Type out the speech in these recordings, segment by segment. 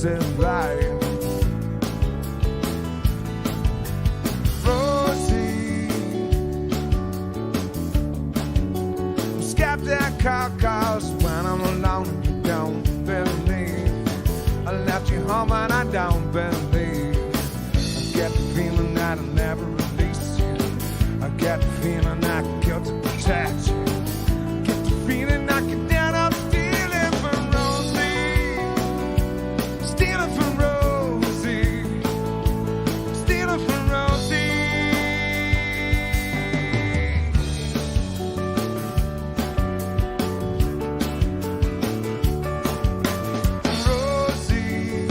passing by. Rosie, I'm scared that cause when I'm alone and you don't believe. I left you home and I don't believe. I get the feeling that I'll never release you. I get the feeling I can kill to protect you. Get the feeling I can down up stealing from Rosie. Stealing from Rosie. Stealing from Rosie. Rosie,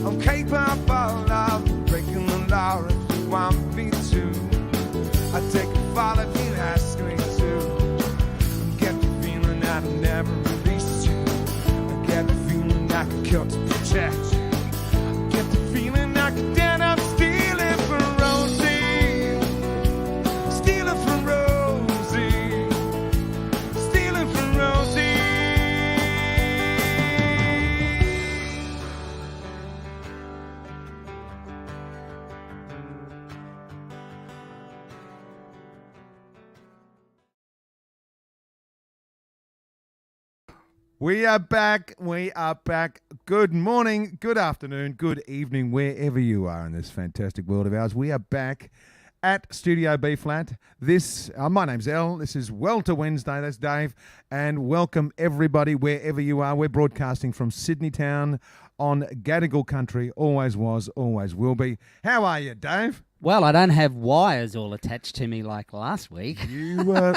I'm capable of breaking the law if you want me to. I take a fall if you ask me to. I get the feeling that I'll never release you. I get the feeling I can kill to protect you. I get the feeling I can stand up stealing from Rosie. Stealing from Rosie. Stealing from Rosie. We are back. We are back. Good morning, good afternoon, good evening, wherever you are in this fantastic world of ours. We are back at Studio B Flat. My name's Elle. This is Welter Wednesday. That's Dave. And welcome everybody wherever you are. We're broadcasting from Sydney Town on Gadigal country. Always was, always will be. How are you, Dave? Well, I don't have wires all attached to me like last week. You were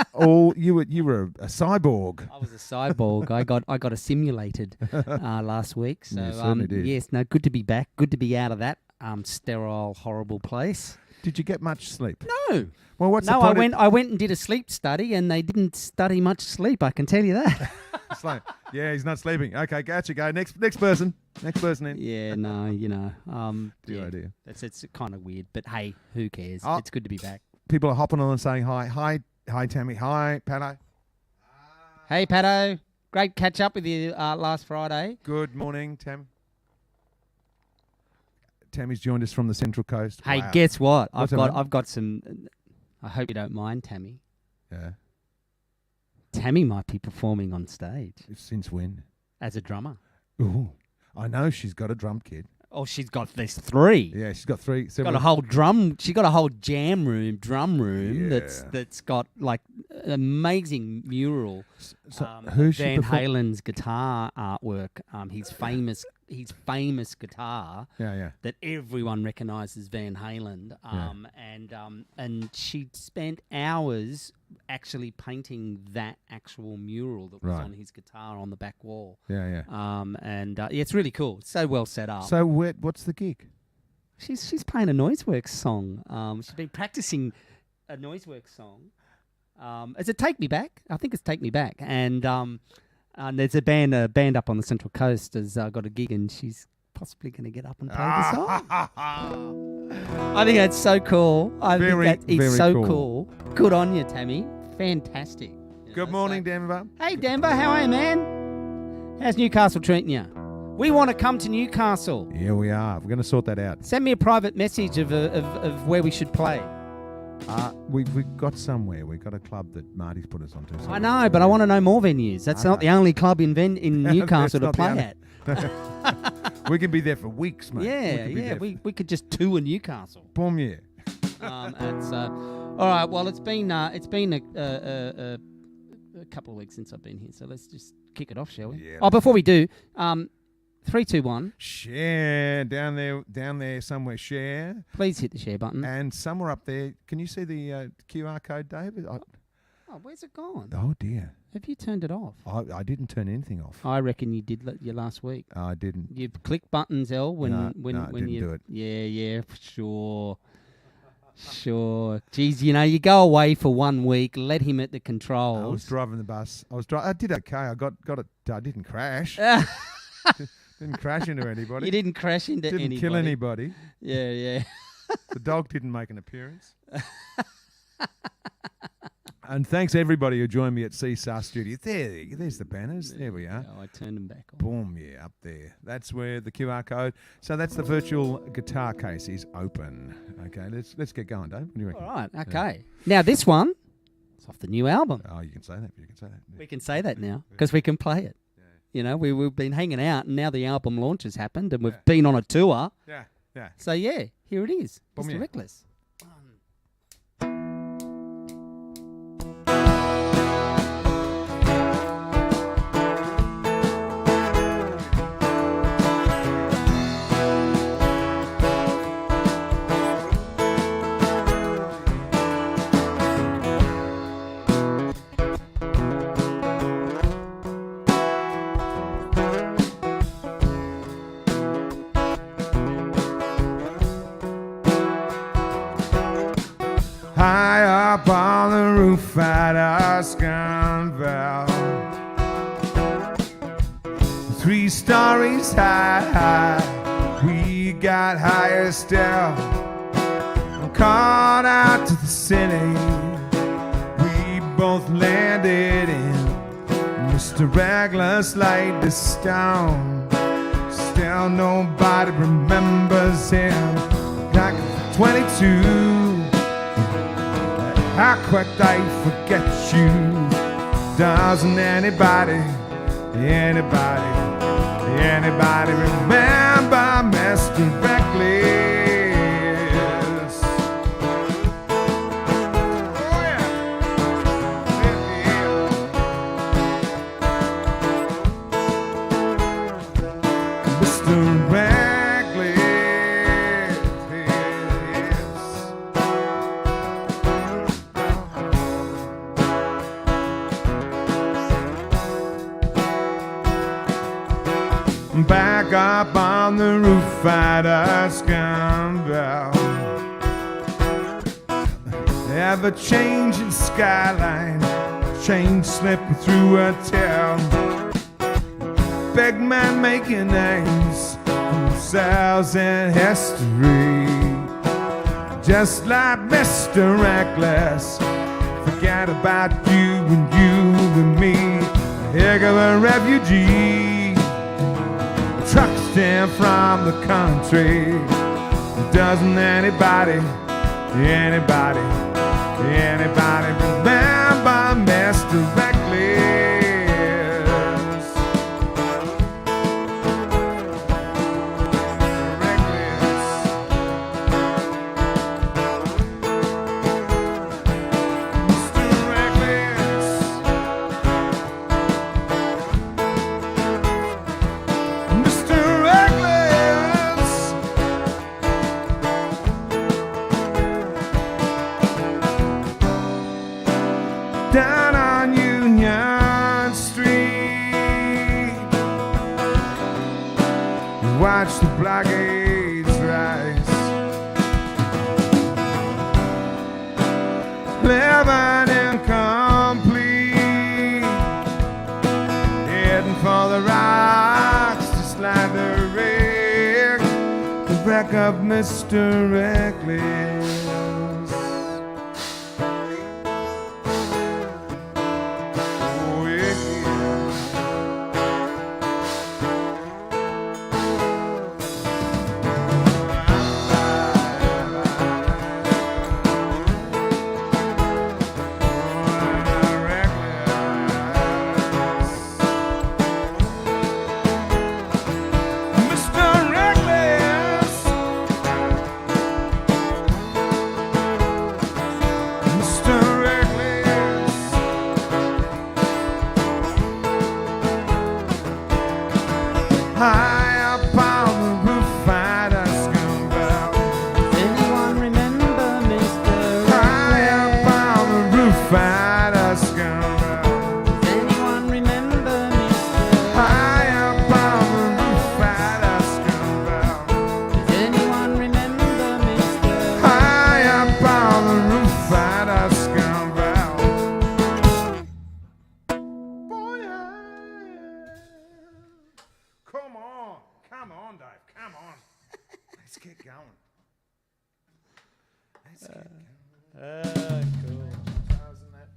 you were a cyborg. I was a cyborg. I got assimilated last week. So You certainly did. yes, no, good to be back. Good to be out of that sterile, horrible place. Did you get much sleep? No. Well, what's the No, point? I went and did a sleep study, and they didn't study much sleep. I can tell you that. Sleep. Yeah, he's not sleeping. Okay, gotcha. Go next person. Next person in. Yeah, no, Good idea. It's kind of weird, but hey, who cares? Oh. It's good to be back. People are hopping on and saying hi. Hi, Tammy. Hi, Pato. Hey, Pato, great catch up with you last Friday. Good morning, Tam. Tammy's joined us from the Central Coast. Hey, Wow. guess what? What's that, mate? I've got some. I hope you don't mind, Tammy. Yeah. Tammy might be performing on stage Since when? as a drummer. Ooh, I know she's got a drum kit. Oh, she's got this 3. Yeah, she's got 3. She's got a whole drum. She got a whole drum room Yeah. that's got like an amazing mural. So who's she Van perform- Halen's guitar artwork. His famous guitar. Yeah. That everyone recognises Van Halen, and she spent hours actually painting that actual mural that was Right. on his guitar on the back wall. Yeah. It's really cool. It's so well set up. So what's the gig? She's playing a Noiseworks song. She's been practicing a Noiseworks song. Is it Take Me Back? I think it's Take Me Back. And there's a band up on the Central Coast has got a gig, and she's possibly going to get up and play the song. I think that's so cool. I think that is very so cool. cool. Good on you, Tammy. Fantastic. Good morning, Denver. Hey, Denver, how are you, man? How's Newcastle treating you? We want to come to Newcastle. Yeah, we are. We're going to sort that out. Send me a private message of where we should play. We've got somewhere. We've got a club that Marty's put us onto. I know, but I want to know more venues. That's not the only club in Newcastle to That's not play the at. We can be there for weeks, mate. Yeah. We could just tour Newcastle. Boom, yeah. All right. Well, it's been a couple of weeks since I've been here, so let's just kick it off, shall we? Yeah. Oh, before we do, 3, 2, 1. Share down there somewhere. Share, Please hit the share button. and somewhere up there. Can you see the QR code, David? Oh, where's it gone? Oh dear, Have you turned it off? I didn't turn anything off. I reckon you did your last week. I didn't. You click buttons, El, when No, when didn't you do it. Yeah, sure. Geez, you go away for 1 week, let him at the controls. I was driving the bus. I did okay. I got it. I didn't crash. Didn't crash into anybody. You didn't crash into Didn't anybody. kill anybody. Yeah. The dog didn't make an appearance. And thanks everybody who joined me at CSAR Studio. There's the banners. There we are. I turned them back on. Boom, yeah, up there. That's where the QR code. So that's the virtual guitar case is open. Okay, let's get going, Dave. What do you reckon? All right, okay. Now this one, it's off the new album. Oh, you can say that. You can say that. Yeah. We can say that now because we can play it. Yeah. You know, we've been hanging out, and now the album launch has happened, and we've been on a tour. Yeah, yeah. So yeah, here it is, Boom, Mr. yeah. Reckless. High up on the roof at our Scanval, 3 stories high, we got higher still. Called out to the city, we both landed in Mr. Reckless laid the stone. Still nobody remembers him. Like 22, how quick they forget you. Doesn't anybody remember Mr. Reckless? Oh yeah. Mr. Reckless, back up on the roof at a Scanval, ever-changing skyline, change slipping through a town. Big man making names for themselves in history, just like Mr. Reckless. Forget about you and me. Heck of a refugee, truck stand from the country. Doesn't anybody remember Mr. Reckless? Down on Union Street, watch the blockades rise, living incomplete, heading for the rocks, just like the wreck of Mr. Reckless. High up on the roof at a Scanval. Does anyone remember Mr. High up on the roof at a Scanval. Does anyone remember Mr. High up on the roof at a Scanval. Does anyone remember Mr. High up on the roof at a Scanval. Oh yeah. Come on, Dave. Come on. Let's get going. Let's get going. Cool. Guitars and that.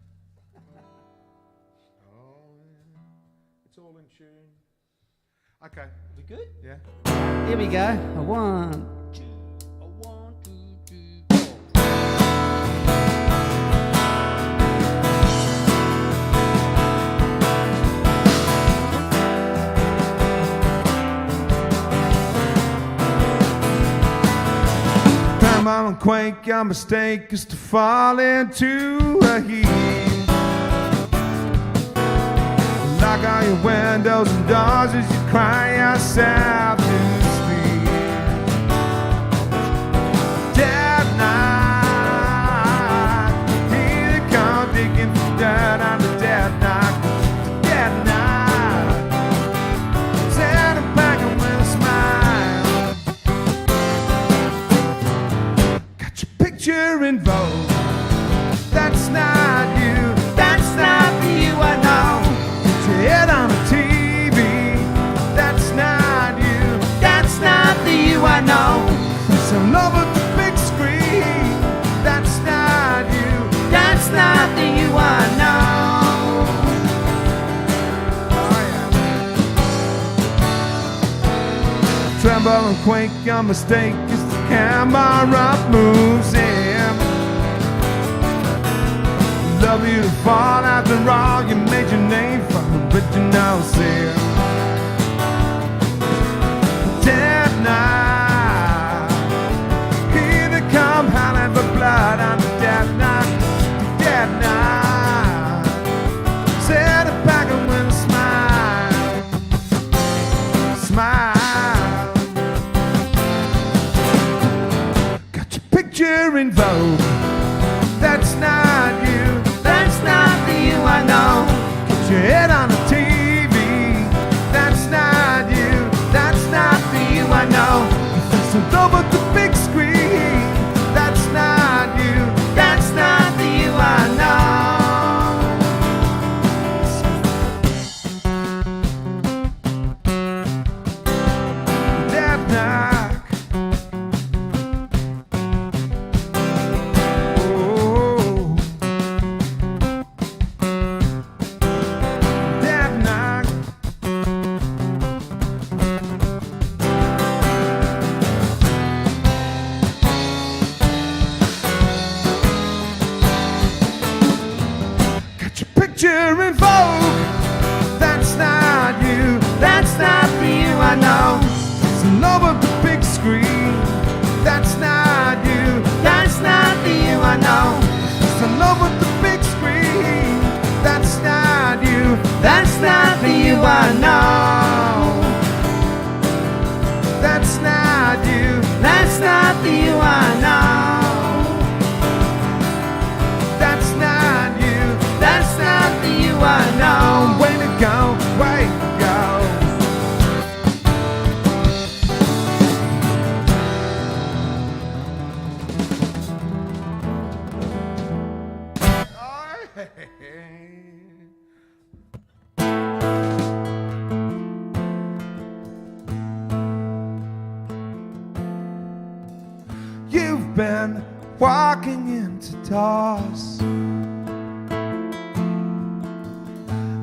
It's all in tune. Okay. We good? Yeah. Here we go. A 1, 2, a 1, 2, 3, 4. Time on a quake, our mistake is to fall into a heat. Lock all your windows and doors as you cry yourself to sleep. Dead night, here they come digging for dirt on the dead night. Dead night, Santa packing with a smile. Got your picture in vogue. That's not you. That's not the you I know. Head on a TV, that's not you, that's not the you I know. It's all over the big screen, that's not you, that's not the you I know. Oh yeah. Tremble and quake, your mistake is the camera moves in. Love you to fall after all, you made your name from original sin. Dead night, here they come howling for blood on the dead night. Dead night, Santa packing with a smile. Smile. Got your picture in vogue. That's not you. That's not the you I know. Put your head on the TV. That's not you. That's not the you I know. It's all over the big screen. That's not you. That's not the you I know. Dead knock. Picture in vogue. That's not you. That's not the you I know. It's all over the big screen. That's not you. That's not the you I know. It's all over the big screen. That's not you. That's not the you I know. That's not you. That's not the you I know. That's not you. That's not the you I know. Way to go, way to go. You've been walking into doors.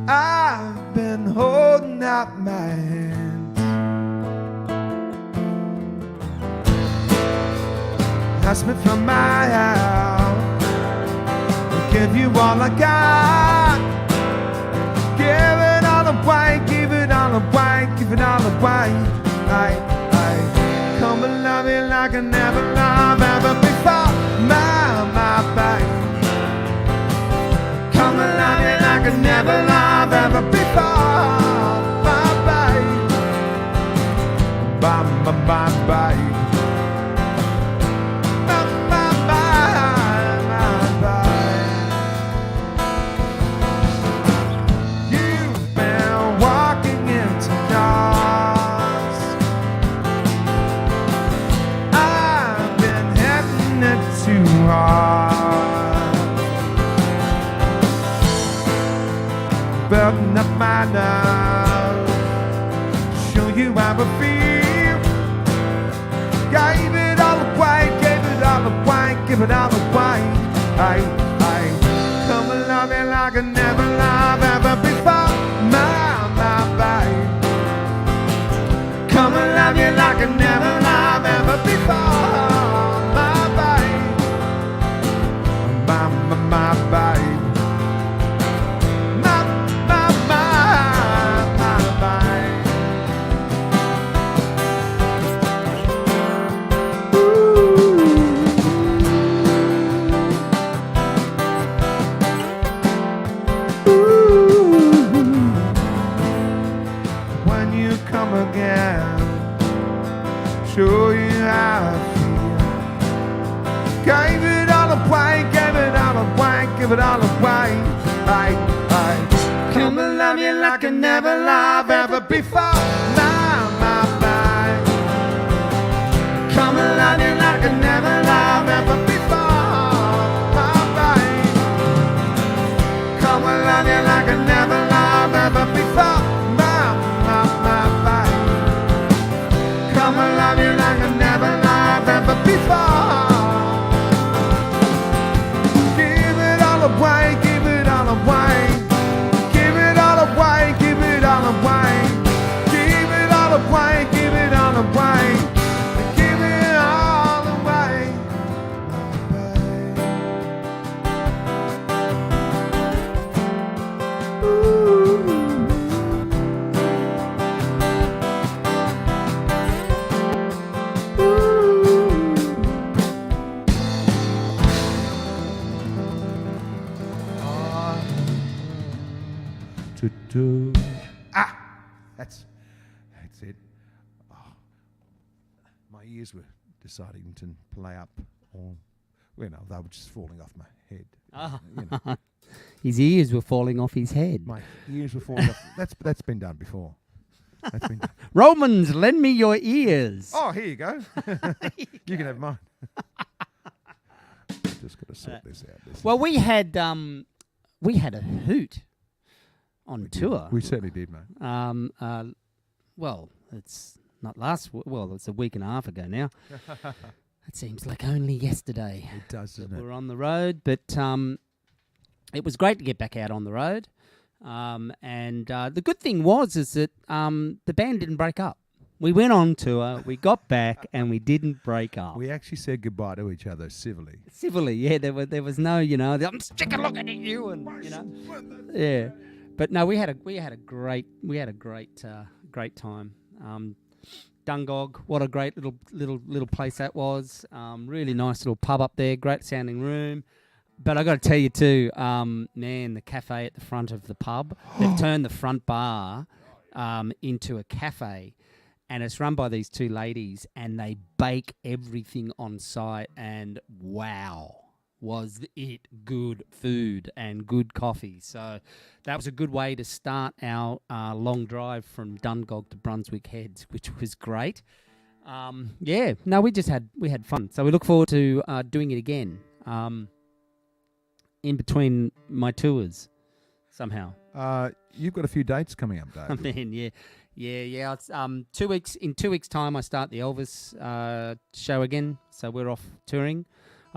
I've been holding out my hand. Ask me for my help. I'll give you all I got. Give it all away, give it all away, give it all away. I come and love you like I never loved ever before. My baby. Come and love you like I never loved ever before. Bye bye. Bye bye bye bye. Bye bye bye bye. You've been walking into doors. I've been hitting it too hard. Building up my love, show you how I feel. Gave it all away, gave it all away, give it all away. I come and love you like I never loved ever before. My I never loved ever before. My babe, my babe. Again, show you how I feel. Gave it all away, gave it all away, give it all away. I come and love you like I never loved ever before. My babe. Come and love you like I never loved ever before. My babe. Come and love you like I never loved ever before. Come and love you like I never loved ever before. Give it all away, give it all away. Give it all away, give it all away. Give it all away, give it all away. Give it all away. That's it. Oh, my ears were deciding to play up, or they were just falling off my head. You know. His ears were falling off his head. My ears were falling off. That's been done before. That's been done. Romans, lend me your ears. Oh, here you go. You can have mine. Just got to sort this out. Well, we had a hoot on tour. We certainly did, mate. Well, it's not it's a week and a half ago now. It seems like only yesterday. It does, doesn't it? We're on the road, but it was great to get back out on the road. And the good thing is that the band didn't break up. We went on tour, we got back, and we didn't break up. We actually said goodbye to each other civilly. Civilly, yeah. There was no, I'm sick of looking at you, and yeah. But no, we had a great time. Dungog, what a great little place that was. Really nice little pub up there, great sounding room. But I got to tell you too, man, the cafe at the front of the pub, they've turned the front bar into a cafe, and it's run by these two ladies, and they bake everything on site, and wow, was it good food and good coffee. So that was a good way to start our long drive from Dungog to Brunswick Heads, which was great. We had fun. So we look forward to doing it again in between my tours somehow. You've got a few dates coming up, Dave. I mean, yeah. It's 2 weeks. In 2 weeks' time, I start the Elvis show again. So we're off touring.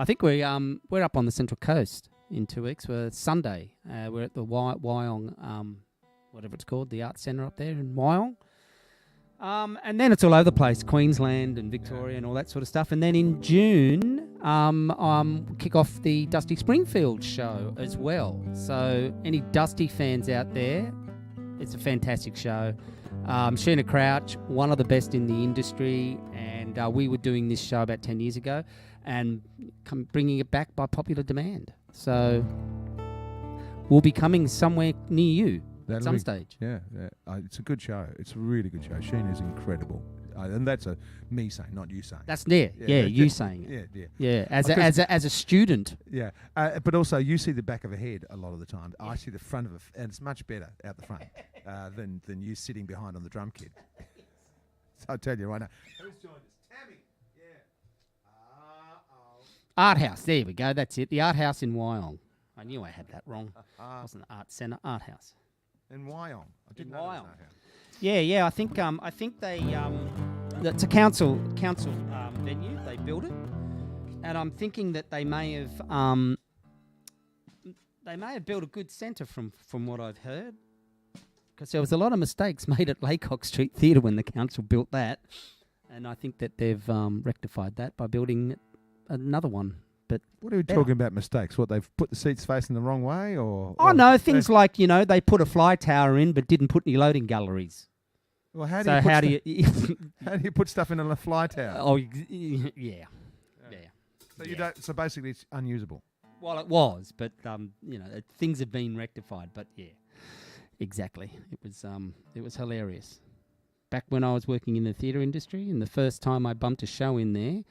I think we're up on the Central Coast in 2 weeks. We're Sunday. We're at the Wyong, whatever it's called, the Arts Centre up there in Wyong. And then it's all over the place, Queensland and Victoria and all that sort of stuff. And then in June, kick off the Dusty Springfield show as well. So any Dusty fans out there, it's a fantastic show. Sheena Crouch, one of the best in the industry, and we were doing this show about 10 years ago and bringing it back by popular demand. So we'll be coming somewhere near you at some stage. Yeah. It's a good show. It's a really good show. Sheena's incredible. And that's me saying, not you saying. That's you saying it. Yeah. As a student. Yeah, but also you see the back of a head a lot of the time. I see the front of and it's much better out the front than you sitting behind on the drum kit. So I'll tell you right now. Who's joined us? Tammy. Yeah. Art House. There we go. That's it. The Art House in Wyong. I knew I had that wrong. It wasn't the Art Centre. Art House. In Wyong. I didn't know Wyong. that. Yeah. I think they it's a council venue. They built it, and I'm thinking that they may have built a good centre from what I've heard, because there was a lot of mistakes made at Laycock Street Theatre when the council built that, And I think that they've rectified that by building another one. But What are we talking about mistakes? What, they've put the seats facing the wrong way, or? oh no, things like they put a fly tower in but didn't put any loading galleries. Well, how do So you put how do you? how do you put stuff in a fly tower? Oh yeah. So you don't. So basically, it's unusable. Well, it was, but things have been rectified. But yeah, exactly. It was hilarious. Back when I was working in the theatre industry, and the first time I bumped a show in there,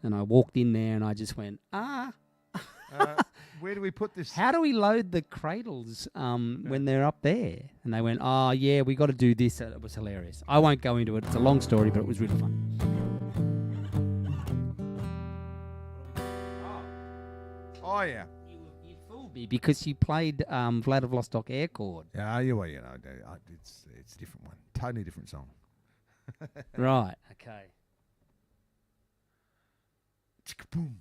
and I walked in there and I just went, Where do we put this? how do we load the cradles when they're up there? And they went, oh yeah, we got to do this. It was hilarious. I won't go into it. It's a long story, but it was really fun. Oh yeah. You fooled me because you played Vladivostok Air Chord. Yeah, it's a different one. Totally different song. Right. Okay. Chicka boom.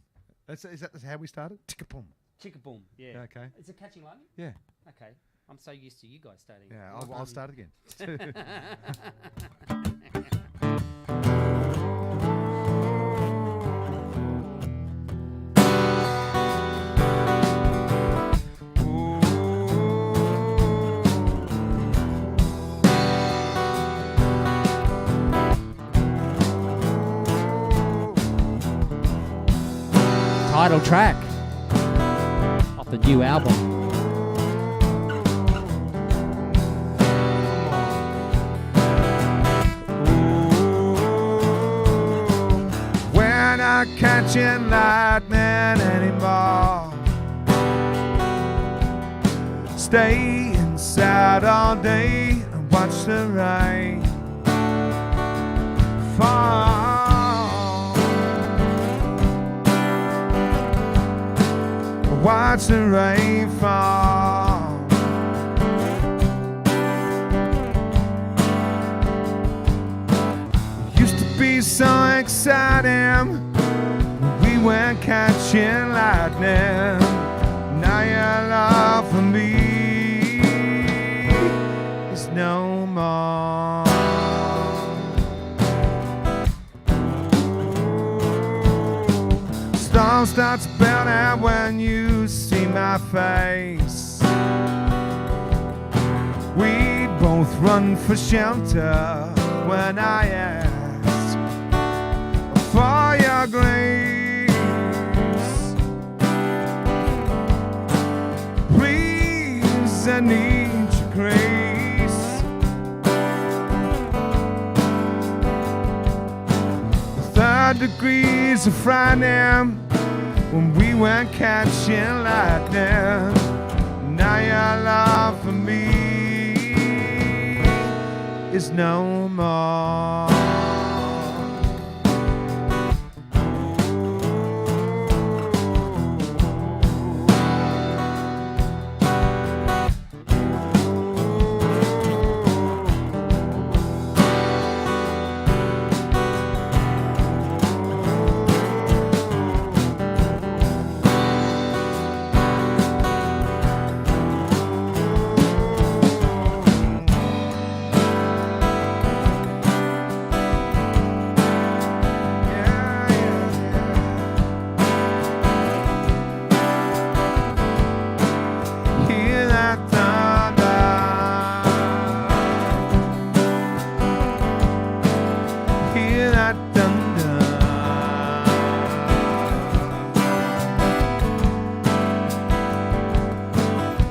Is that how we started? Chicka boom. Chicka boom. Yeah. Okay. Is it Catching Lightning? Yeah. Okay. I'm so used to you guys starting. Yeah. I'll start again. Title track off the new album. We're not catching lightning anymore. Stay inside all day and watch the rain fall. Watch the rain fall. Used to be so exciting, we went catching lightning. Now your love for me is no more. Storm starts building when you see my face. We both run for shelter when I ask for your grace. Please, I need your grace. The 3rd degrees of frightening when we went catching lightning. Now your love for me is no more. Hear that thunder. Hear that thunder.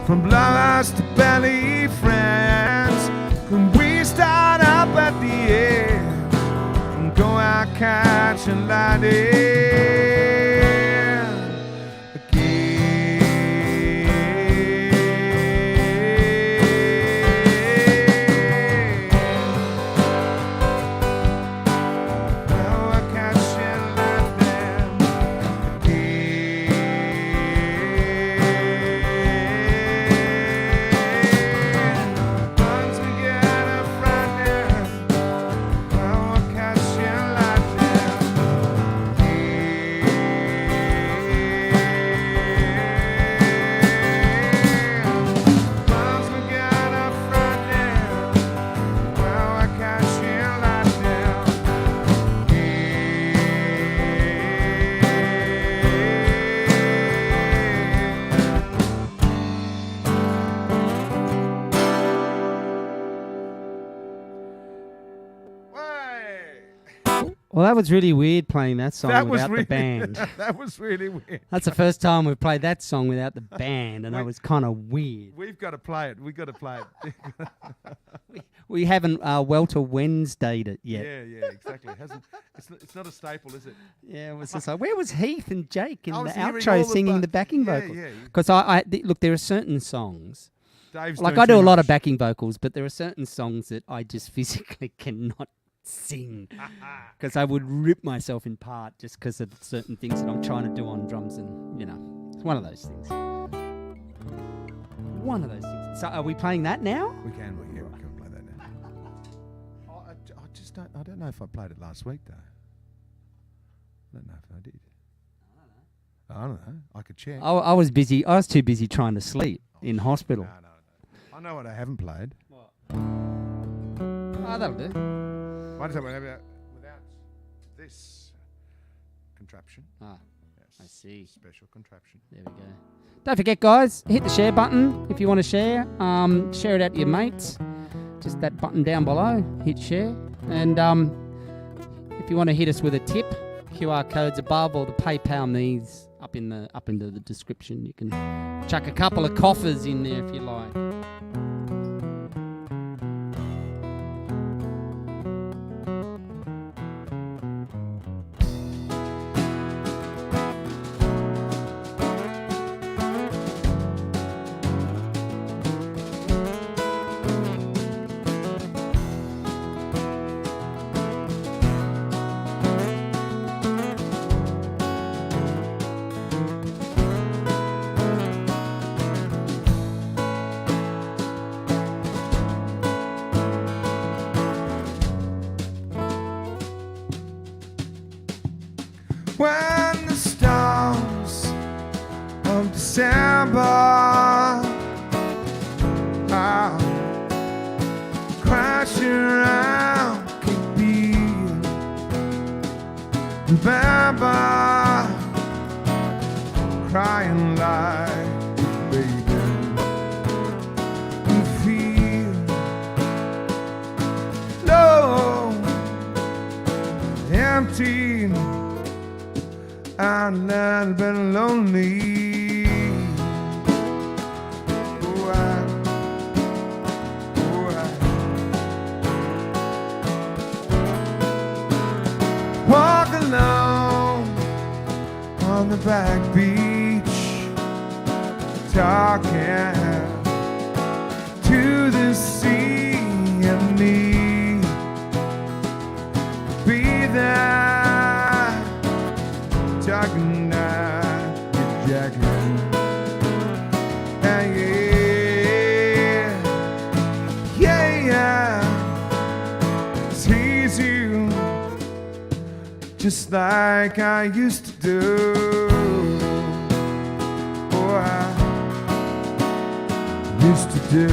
From lovers to belly friends, can we start up at the end and go out catching lightning? Well, that was really weird playing that song without the band. That was really weird. That's the first time we've played that song without the band, and that was kind of weird. We've got to play it. We've got to play it. We haven't Welter Wednesdayed it yet. Yeah, exactly. It hasn't. It's not a staple, is it? Yeah, it was just like, where was Heath and Jake in I the was hearing outro all singing the the backing yeah, vocals? yeah. Because look, there are certain songs. Dave's Like doing I do too a lot of much. backing vocals, but there are certain songs that I just physically cannot sing because I would rip myself in part just because of certain things that I'm trying to do on drums, and it's one of those things. One of those things. So, are we playing that now? We can play that now. I just don't. I don't know if I played it last week though. I don't know if I did. I don't know. I could check. I was busy. I was too busy trying to sleep in hospital. No. I know what I haven't played. What? Oh, that'll do. Why does that without this contraption? Ah, Yes. I see. Special contraption. There we go. Don't forget, guys, hit the share button if you want to share. Share it out to your mates. Just that button down below. Hit share. And if you want to hit us with a tip, QR codes above or the PayPal me's up into the description. You can chuck a couple of coffers in there if you like. When the stars of December are crashing around Cape Bean, remember crying like a baby. You feel low, empty, and a little bit lonely. Oh, I walk alone on the back beach, talking to the sea and me. Be there. Talking at your jacket, and yeah, tease you just like I used to do. Oh, I used to do.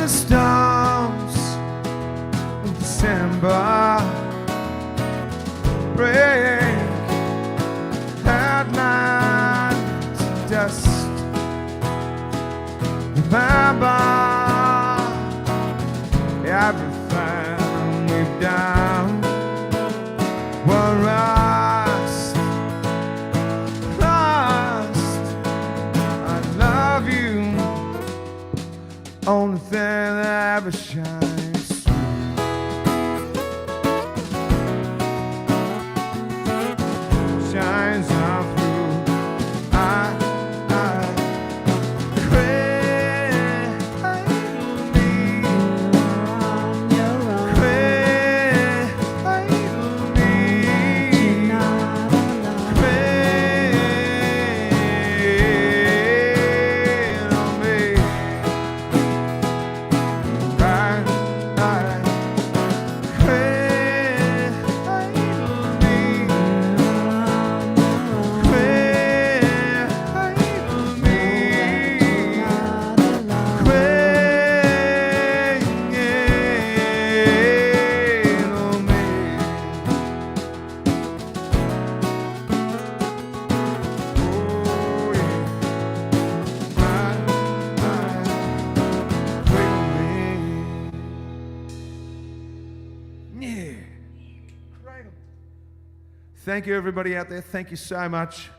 Storms in December break at night, dust remember everything we've done. We're lost. I love you. Only thing that ever shines through. Shines on through. Thank you, everybody out there. Thank you so much.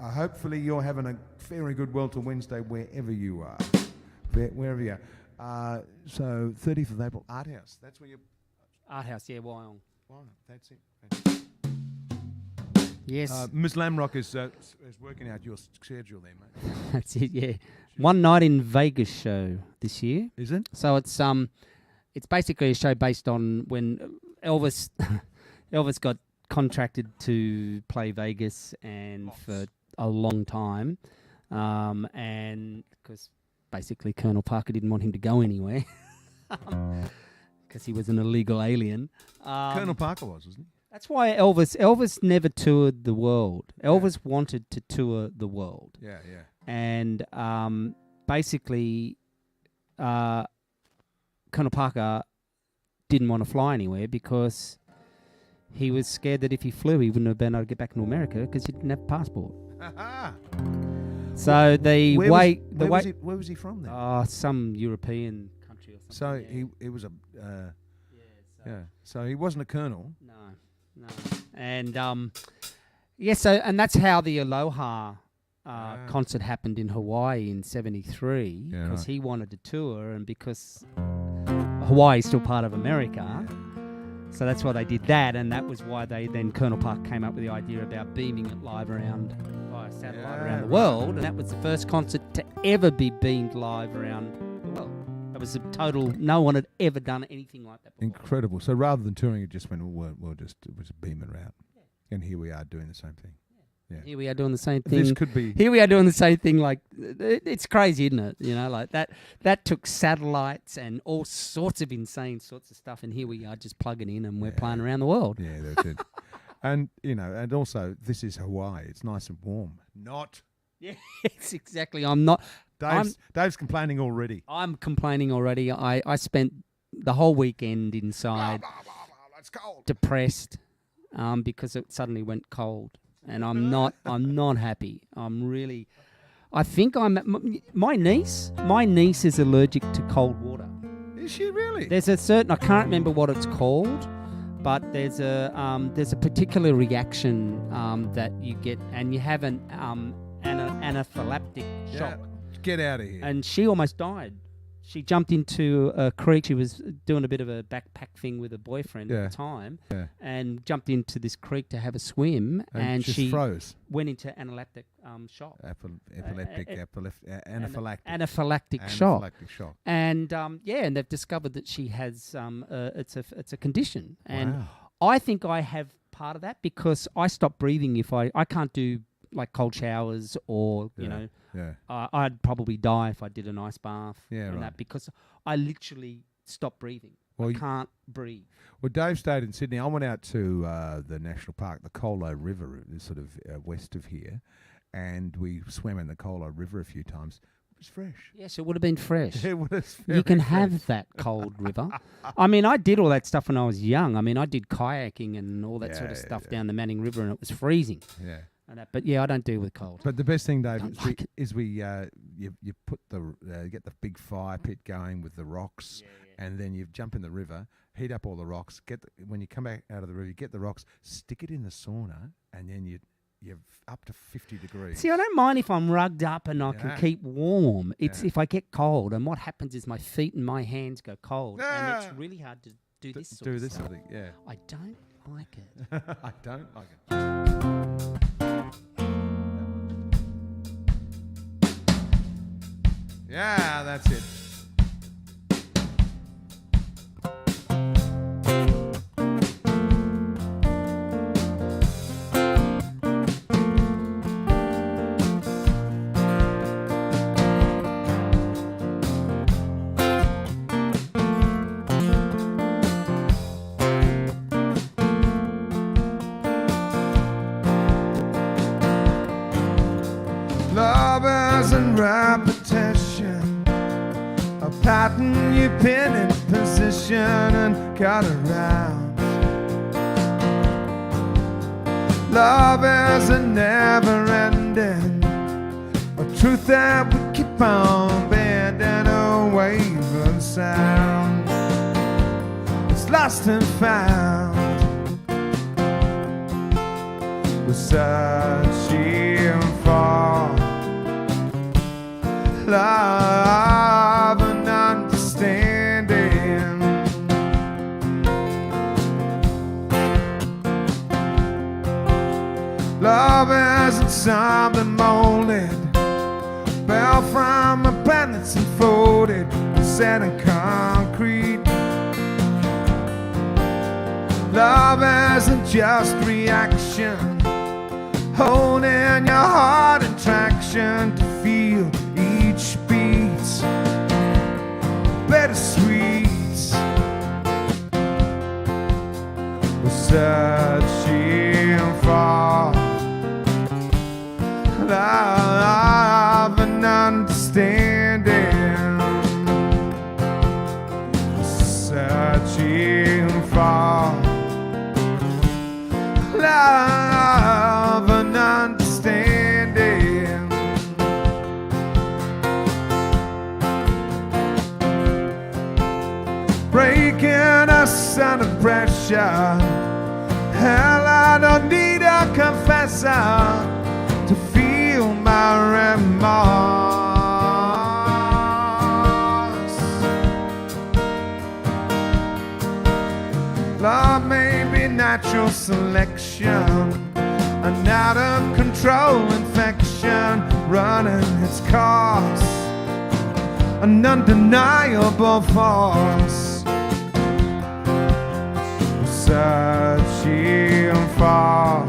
Hopefully, you're having a very good Welter Wednesday wherever you are. Wherever you are. So, 30th of April, Art House. That's where you... Art House, yeah, Wyong. That's it. Yes. Ms. Lamrock is working out your schedule there, mate. That's it, yeah. One Night in Vegas show this year. Is it? So it's basically a show based on when Elvis got contracted to play Vegas and for a long time, and because basically Colonel Parker didn't want him to go anywhere because he was an illegal alien. Colonel Parker wasn't he? That's why Elvis never toured the world. Elvis wanted to tour the world. Yeah. And basically, Colonel Parker didn't want to fly anywhere because he was scared that if he flew, he wouldn't have been able to get back into America because he didn't have a passport. So where was he from then? Some European country or something. So he was a So he wasn't a colonel. No. And and that's how the Aloha concert happened in Hawaii in '73 because he wanted to tour, and because Hawaii is still part of America. So that's why they did that, and that was why Colonel Park came up with the idea about beaming it live around via satellite around the world, and that was the first concert to ever be beamed live around the world. That was a total, no one had ever done anything like that before. Incredible. So rather than touring, it just went, we'll just beam it around. Yeah. And here we are doing the same thing. Yeah. Here we are doing the same thing. This could be... Here we are doing the same thing, like, it's crazy, isn't it? You know, like that took satellites and all sorts of insane sorts of stuff, and here we are just plugging in and we're playing around the world. Yeah, that's it. And, and also, this is Hawaii. It's nice and warm. Not... Yeah, it's exactly. I'm not... Dave's complaining already. I'm complaining already. I spent the whole weekend inside, it's cold, depressed, because it suddenly went cold, and I'm not happy. I think my niece is allergic to cold water. Is she really? There's a certain, I can't remember what it's called, but there's a particular reaction that you get, and you have an anaphylactic shock. Get out of here. And she almost died. She jumped into a creek. She was doing a bit of a backpack thing with a boyfriend at the time, and jumped into this creek to have a swim, and she froze. Went into anaphylactic shock. Anaphylactic shock. And and they've discovered that she has it's a condition, and I think I have part of that because I stopped breathing if I can't do like cold showers or I'd probably die if I did an ice bath that because I literally stopped breathing. I can't breathe. Well, Dave stayed in Sydney. I went out to the national park, the Colo River, sort of west of here, and we swam in the Colo River a few times. It was fresh. Yes, it would have been fresh. It was you can fresh. have that cold river. I mean, I did all that stuff when I was young. I mean, I did kayaking and all that sort of stuff down the Manning River, and it was freezing. Yeah. And that, but yeah, I don't deal with cold. But the best thing, Dave, Don't is like you put you get the big fire pit going with the rocks, and then you jump in the river, heat up all the rocks. When you come back out of the river, you get the rocks, stick it in the sauna, and then you're up to 50 degrees. See, I don't mind if I'm rugged up and I can Yeah. keep warm. It's Yeah. if I get cold, and what happens is my feet and my hands go cold, and Ah. it's really hard to do this. Sort Do of this stuff. sort of thing, yeah. I don't like it. I don't like it. Yeah, that's it. Lovers and repetition, a pattern you pin in position and cut around. Love is a never ending, a truth that we keep on bending a wave of sound. It's lost and found. We're searching for love and understanding. Love isn't something molded, fell from a pen that's unfolded and set in concrete. Love isn't just reaction, holding your heart in traction to feel each beat bittersweet. We're searching for love and understanding. We're searching for love and understanding. Breaking us under pressure. Hell, I don't need a confessor to feel my remorse. Love may be natural selection, an out of control infection running its course, an undeniable force. Searching for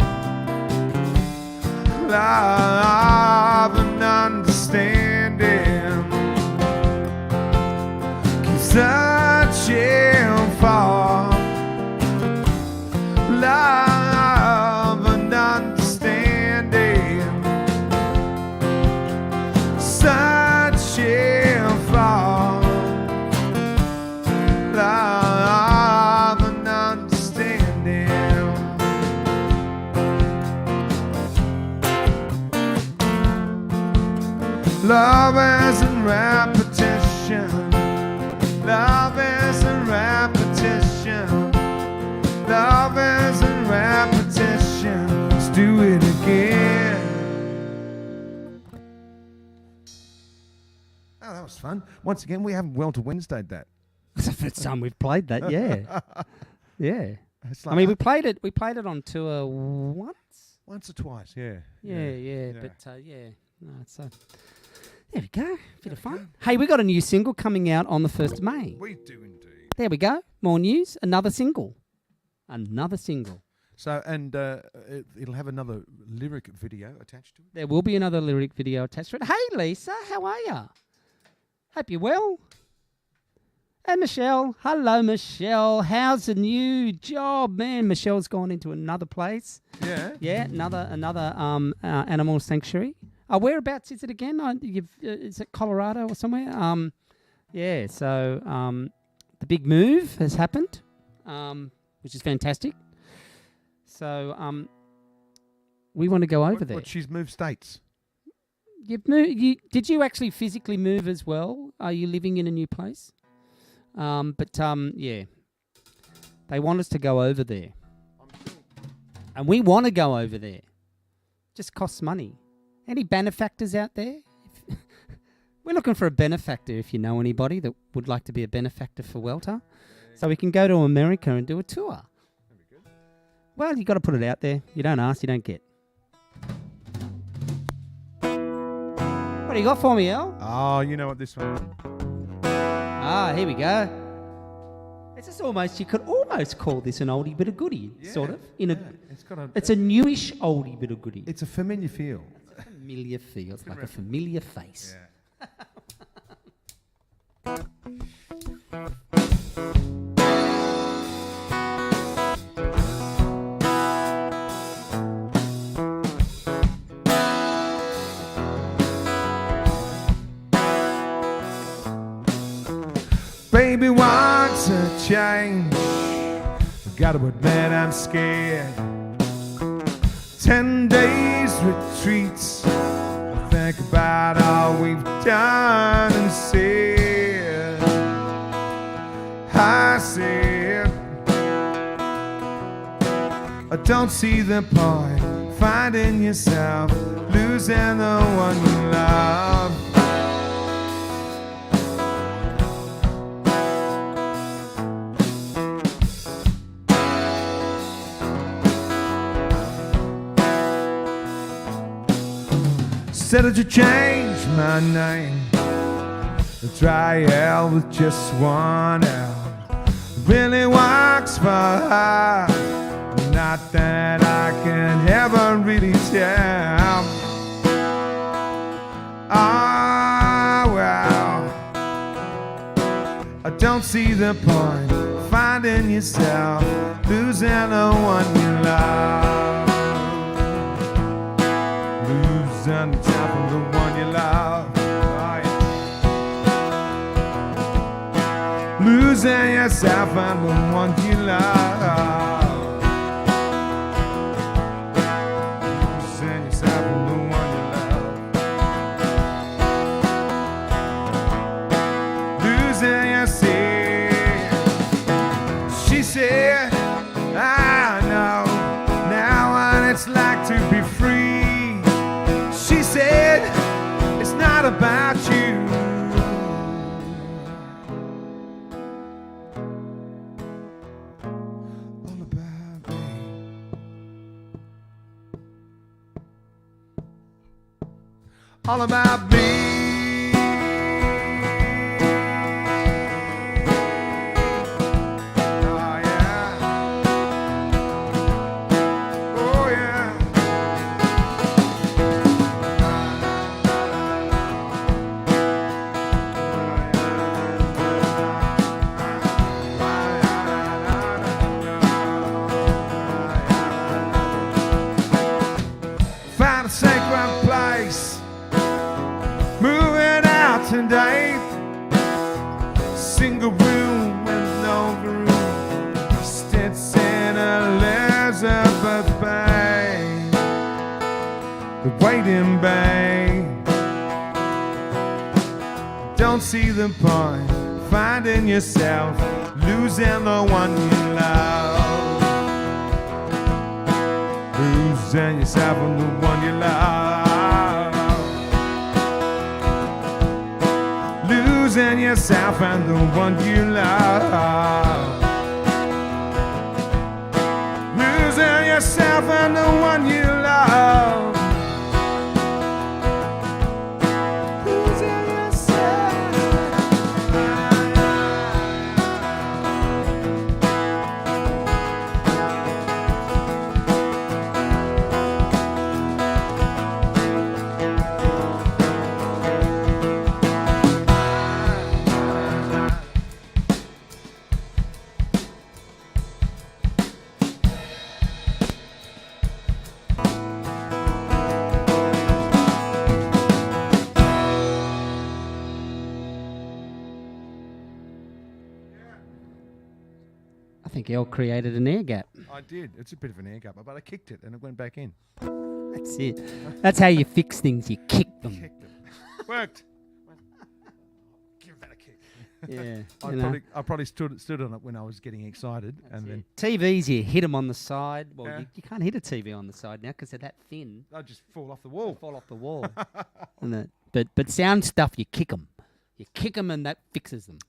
love and understanding. Keep searching for love and understanding. Searching for love and understanding. Love isn't repetition. Love isn't repetition. Love isn't repetition. Let's do it again. Oh, that was fun. Once again, we haven't Welter Wednesday that. It's the first time we've played that. Yeah, yeah. It's I like mean, we played it on tour once. once or twice, yeah. Yeah. But yeah, no, it's there we go. Bit of fun. Hey, we got a new single coming out on the 1st of May. We do indeed. There we go. More news. Another single. So, and it'll have another lyric video attached to it. There will be another lyric video attached to it. Hey, Lisa, how are ya? Hope you're well. And Michelle, hello, Michelle. How's the new job, man? Michelle's gone into another place. Yeah. Yeah, another animal sanctuary. Whereabouts is it again? Is it Colorado or somewhere? Yeah. So the big move has happened, which is fantastic. So We want to go over there. What, she's moved states. Did you actually physically move as well? Are you living in a new place? Yeah. They want us to go over there. And we want to go over there. Just costs money. Any benefactors out there? We're looking for a benefactor if you know anybody that would like to be a benefactor for Welter. So we can go to America and do a tour. That'd be good. Well, you got to put it out there. You don't ask, you don't get. What do you got for me, El? Oh, you know what this one. Here we go. It's just almost, you could almost call this an oldie but a goodie, sort of. It's a newish oldie but a goodie. It's a familiar feel. It's a familiar feel. It's like a familiar face. Yeah. Baby wants a change. Gotta admit I'm scared. 10 days retreats. I think about all we've done and said. I said, I don't see the point finding yourself losing the one you love. Said that you change my name to try L with just one L. Really works for her. Not that I can ever really tell. Oh, well, I don't see the point finding yourself losing the one you love. Losing the top of the one you love. Oh, yeah. Losing yourself and the one you love. Losing yourself and the one you love. Losing yourself. She said, I know now what it's like to be free. She said, it's not about you. All about me. All about me. Oh, yeah. Oh, yeah. Found a sacred place, moving out today. Single room with no room, sits in Elizabeth Bay, the waiting bay. Don't see the point finding yourself losing the one you love. Losing yourself and the one you love. Losing yourself and the one you love. Losing yourself and the one you love. Losing yourself. I think El created an air gap. I did. It's a bit of an air gap, but I kicked it and it went back in. That's it. That's how you fix things. You kick them. Kicked it. Worked. Give that a kick. Yeah. I probably stood on it when I was getting excited, and then TVs, you hit them on the side. Well, Yeah. you can't hit a TV on the side now because they're that thin. I just fall off the wall. Fall off the wall. And but sound stuff, you kick them. You kick them and that fixes them.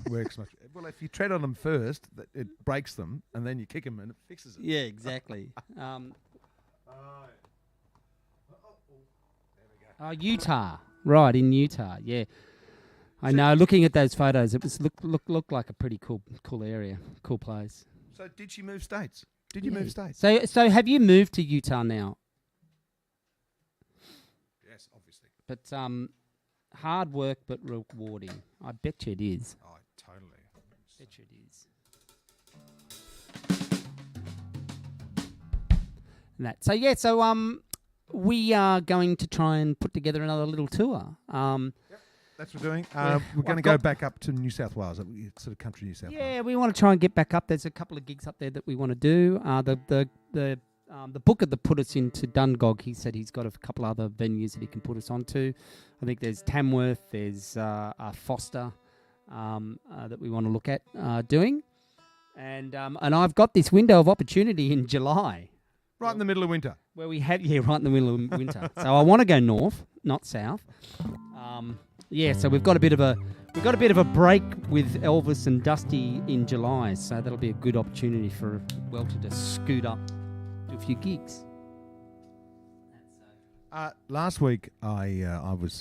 Works much. Well, if you tread on them first, it breaks them, and then you kick them and it fixes it. Yeah, exactly. Utah. Right, in Utah, yeah. I know, looking at those photos, it was looked like a pretty cool area, cool place. So did she move states? Did you move states? So have you moved to Utah now? Yes, obviously. But hard work but rewarding. I bet you it is. Oh, totally. Bet you it is. And that. So we are going to try and put together another little tour. That's what we're doing. We're going to go back up to New South Wales, sort of country New South Wales. Yeah, we want to try and get back up. There's a couple of gigs up there that we want to do. The booker that put us into Dungog, he said he's got a couple other venues that he can put us onto. I think there's Tamworth, there's Foster that we want to look at doing. And I've got this window of opportunity in July. Right in the middle of winter. Where we have, right in the middle of winter. So I want to go north, not south. So we've got a bit of a break with Elvis and Dusty in July, so that'll be a good opportunity for Welter to scoot up to a few gigs. Last week I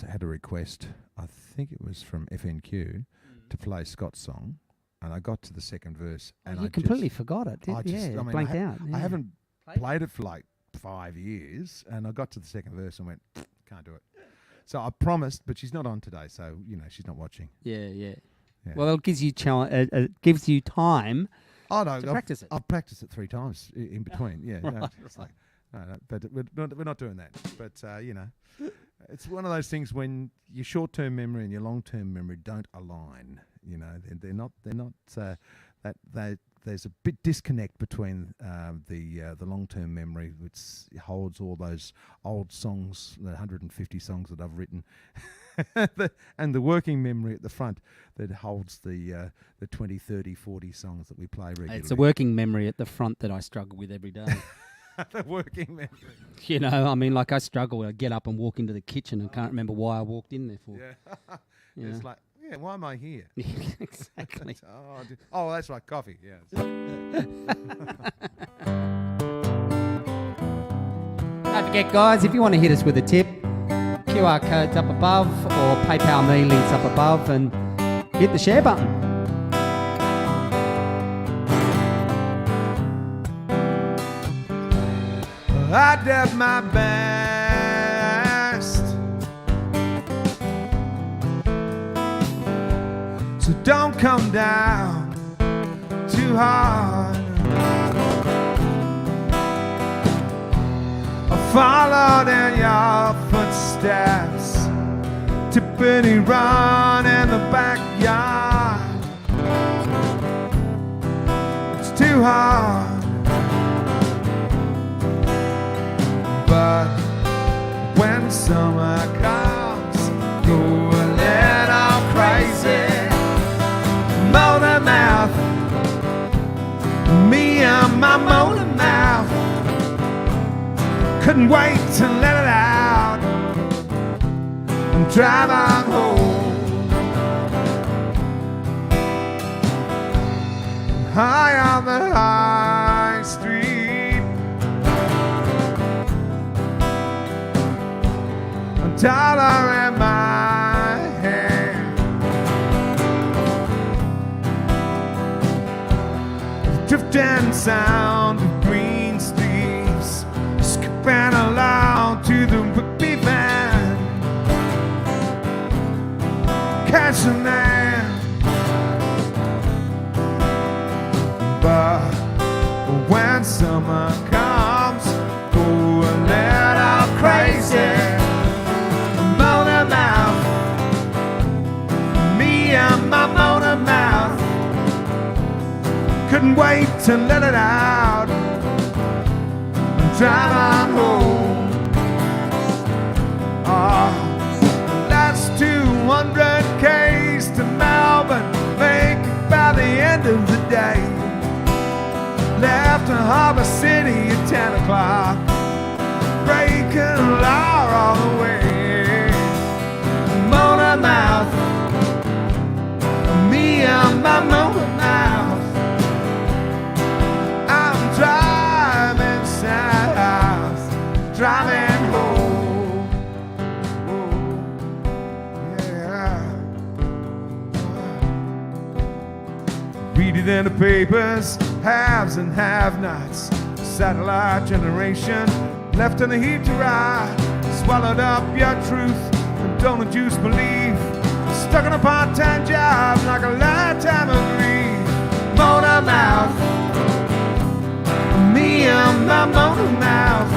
had a request. I think it was from FNQ to play Scott's song, and I got to the second verse, and I completely forgot it. Blanked out. Yeah. I haven't played it for like 5 years, and I got to the second verse and went, can't do it. So I promised, but she's not on today, so she's not watching. Yeah. Well, it gives you gives you time. Oh no, to practice it. I've practiced it 3 times in between. Yeah, right, it's like, no, but we're not doing that. But it's one of those things when your short-term memory and your long-term memory don't align. They're not there's a bit disconnect between the long-term memory, which holds all those old songs, the 150 songs that I've written, and the working memory at the front that holds the 20, 30, 40 songs that we play regularly. It's a working memory at the front that I struggle with every day. The working memory. I struggle. I get up and walk into the kitchen and can't remember why I walked in there for. Yeah. It's like, why am I here? Exactly. That's right, coffee. Yeah. Don't forget, guys, if you want to hit us with a tip, QR code's up above or PayPal me links up above, and hit the share button. I did my best, so don't come down too hard. I followed in your footsteps, tippity run in the backyard. It's too hard. But when summer comes, go a little crazy. Motor mouth, me and my motor mouth, couldn't wait to let it out and drive on home. High on the high street, dollar in my hand, drifting sound of green streets, skipping along to the rugby van, catching them. But when summer comes, go a little crazy. Mouth, me and my motor mouth, couldn't wait to let it out and drive on home. That's 200 Ks to Melbourne. Make it by the end of the day. Left in Harbour City at 10 o'clock. Breaking law all the way. Motor mouth. Me and my motor mouth. I'm driving south. Driving home. Yeah. Read it in the papers. Haves and have-nots. Satellite generation. Left in the heat to ride. Swallowed up your truth. And don't induce belief. Stuck in a part-time job like a lifetime of grief. Motor mouth. Me and my motor mouth.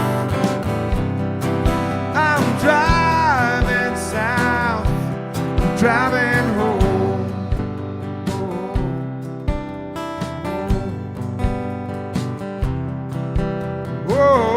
I'm driving south. I'm driving home. Whoa.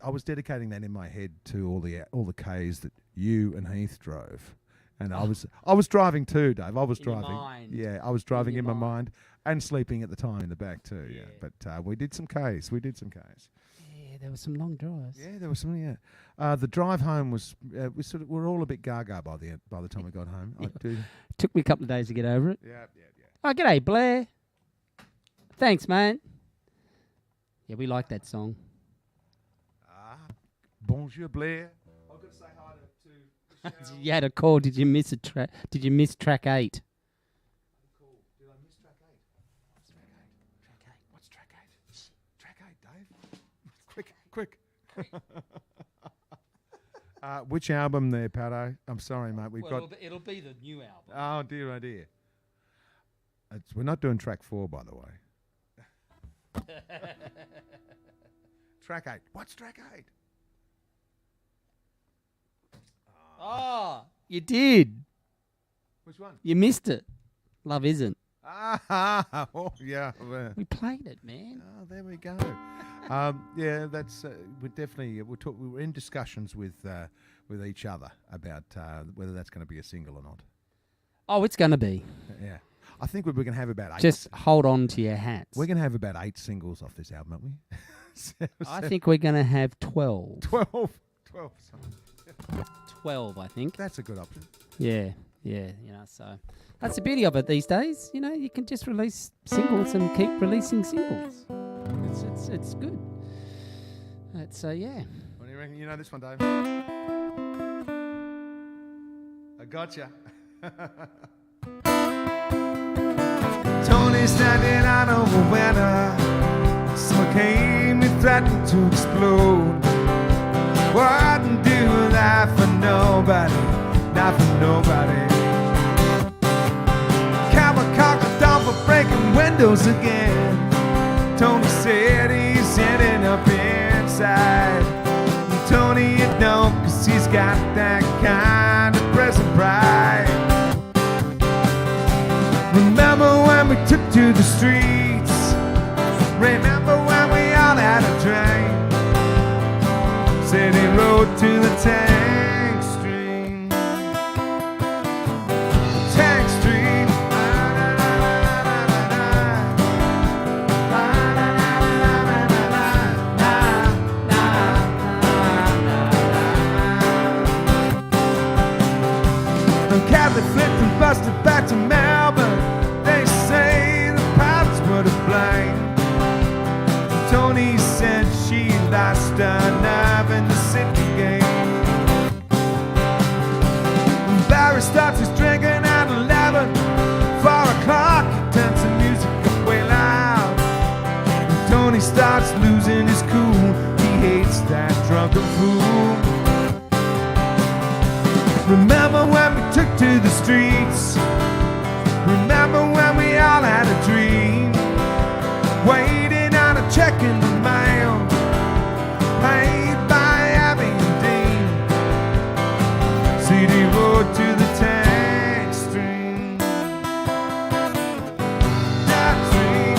I was dedicating that in my head to all the Ks that you and Heath drove, and I was driving too, Dave. I was In your driving. mind. Yeah, I was driving your in my mind. mind and sleeping at the time in the back too. Yeah, Yeah. but we did some Ks. We did some Ks. Yeah, there were some long drives. Yeah, there was some. Yeah, the drive home was we're all a bit gaga by the time we got home. I do. Took me a couple of days to get over it. Yeah. Oh, g'day, Blair. Thanks, mate. Yeah, we like that song. Bonjour, Blair. I've got to say hi to You had a call. Did you miss a track? Did you miss track 8? Did I miss track 8? What's track 8? Track 8, Dave. Quick. Which album there, Pato? I'm sorry, mate. It'll be the new album. Oh dear. We're not doing track 4, by the way. Track 8. What's track 8? Oh, you did. Which one? You missed it. Love Isn't. Oh yeah. We played it, man. Oh, there we go. Yeah, that's we're definitely we were in discussions with each other about whether that's going to be a single or not. Oh, it's going to be. Yeah, I think we're going to have about 8. Just hold on to your hats. We're going to have about 8 singles off this album, aren't we? I think we're going to have 12. 12 songs. 12, I think. That's a good option. Yeah, so that's the beauty of it these days. You can just release singles and keep releasing singles. It's good. It's yeah. What do you reckon? You know this one, Dave? I gotcha. Tony standing out of a window. Someone came and threatened to explode. Wouldn't do that for nobody, not for nobody. Cowboy cocked the door for breaking windows again. Tony said he's ending up inside. And Tony, you know, 'cause he's got that kind of present pride. Remember when we took to the streets? Remember when we all had a drink? City road to the tank stream. Tank stream. Kathy flipped and busted back to Melbourne. They say the pilots were to blame. Tony said she lost her nerve in the city game. Barry stops his drinking at 11, 4 o'clock. starts losing his cool. He hates that drunken fool. Remember when we took to the streets? Remember when we all had a dream? Waiting on a check in the mail, paid by Abby and Dean. CD road to the tank stream. That stream.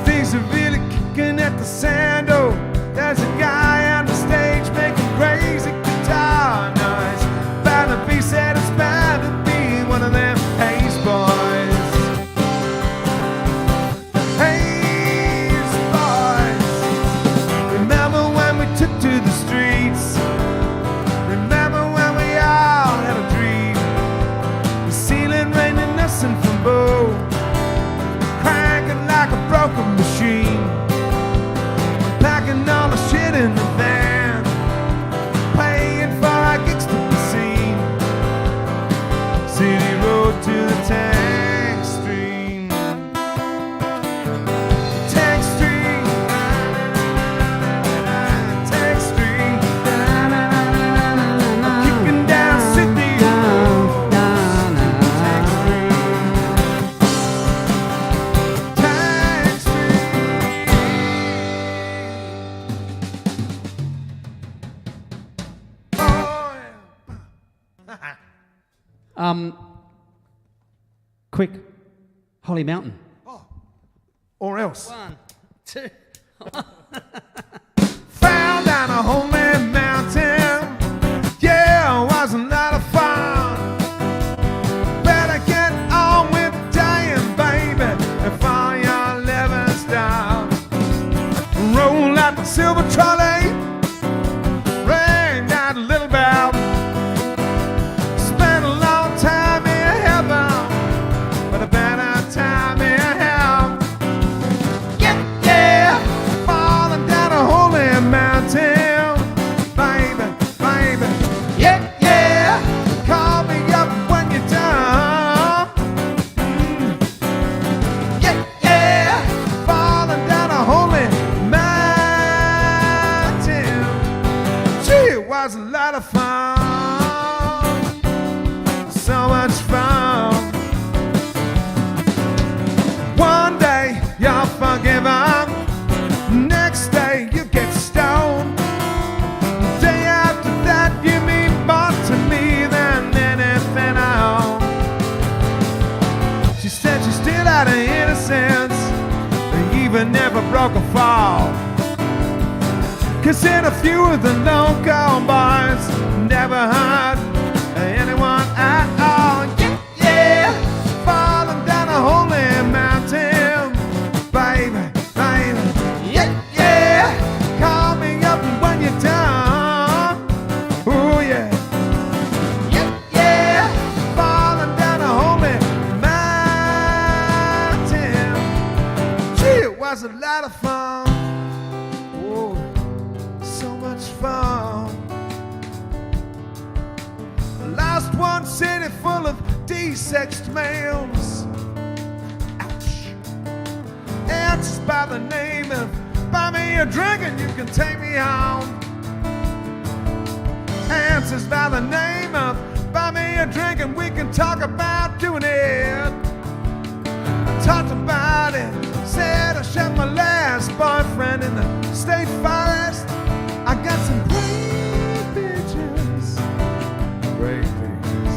Things are really kicking at the sando. There's a guy on the stage making crazy guitar noise. Bound to be said, it's bound to be one of them Hayes boys. Hayes boys. Remember when we took to the streets? Remember when we all had a dream? The ceiling raining nothing from Bo, cranking like a broken machine. Packing all the shit in the van, paying for our gigs to be seen. City road to the tank stream. Tank stream. Tank stream. Kicking down Sydney Road. Tank stream. Tank Quick, Holly Mountain. Or else. 1, 2. Found on a homely mountain. Yeah, it was a lot of fun. Better get on with dying, baby, if all your living's done. Roll out the silver trolley, rang out a little bell. Spent a long time in heaven, but a better time in hell. Yeah, yeah, falling down a holy mountain, baby, baby. Yeah, yeah, call me up when you're done. Yeah, yeah, falling down a holy mountain. Gee, it was a lot of fun, so much fun. One day you're forgiven, next day you get stoned. Day after that you mean more to me than anything I own. She said she still had her innocence, even never broke a fall. 'Cause in a few of the local bars, never hurt anyone at all. Yeah, yeah, falling down a holy mountain, baby, baby. Yeah, yeah, call me up when you're done. Ooh, yeah. Yeah, yeah, falling down a holy mountain. Gee, it was a lot of fun. Oh, so much fun. Last one city full of de-sexed males. Ouch. Answers by the name of buy me a drink and you can take me home. Answers by the name of buy me a drink and we can talk about doing it. I talked about it, said I shot my last boyfriend in the state forest. I got some great pictures. Great pictures.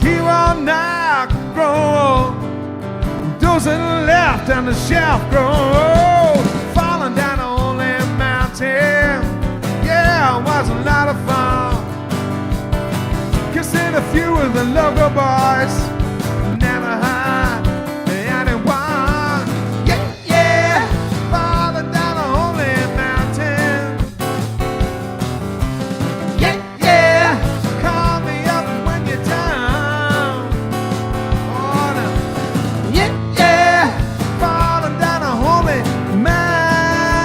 Keep on now, grow. Those that are left on the shelf grow. Falling down a holy mountain. Yeah, it was a lot of fun. Kissing a few of the local boys. Never had anyone. Yeah, yeah, falling down a holy mountain. Yeah, yeah, call me up when you're down. Oh, no. Yeah, yeah, falling down a holy mountain.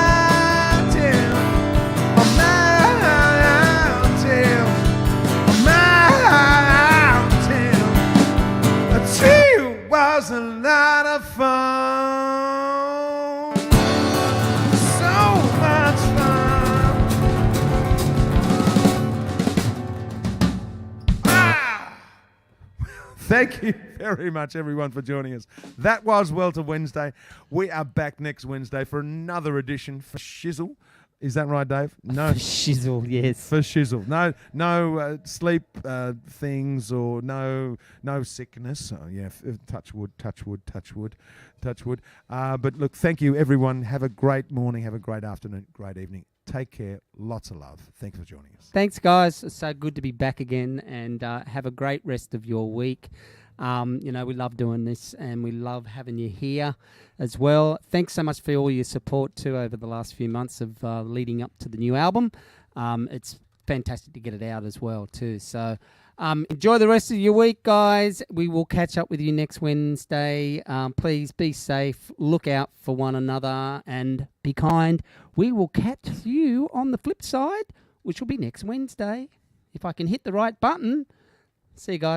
Thank you very much, everyone, for joining us. That was Welter Wednesday. We are back next Wednesday for another edition for Shizzle. Is that right, Dave? No. Shizzle, yes. For shizzle. No sleep things or no sickness. Oh, yeah, touch wood, touch wood, touch wood, touch wood. But look, thank you, everyone. Have a great morning. Have a great afternoon, great evening. Take care. Lots of love. Thanks for joining us. Thanks, guys. It's so good to be back again, and have a great rest of your week. We love doing this, and we love having you here as well. Thanks so much for all your support too over the last few months of leading up to the new album. It's fantastic to get it out as well too. So enjoy the rest of your week, guys. We will catch up with you next Wednesday. Please be safe, look out for one another, and be kind. We will catch you on the flip side, which will be next Wednesday. If I can hit the right button. See you guys.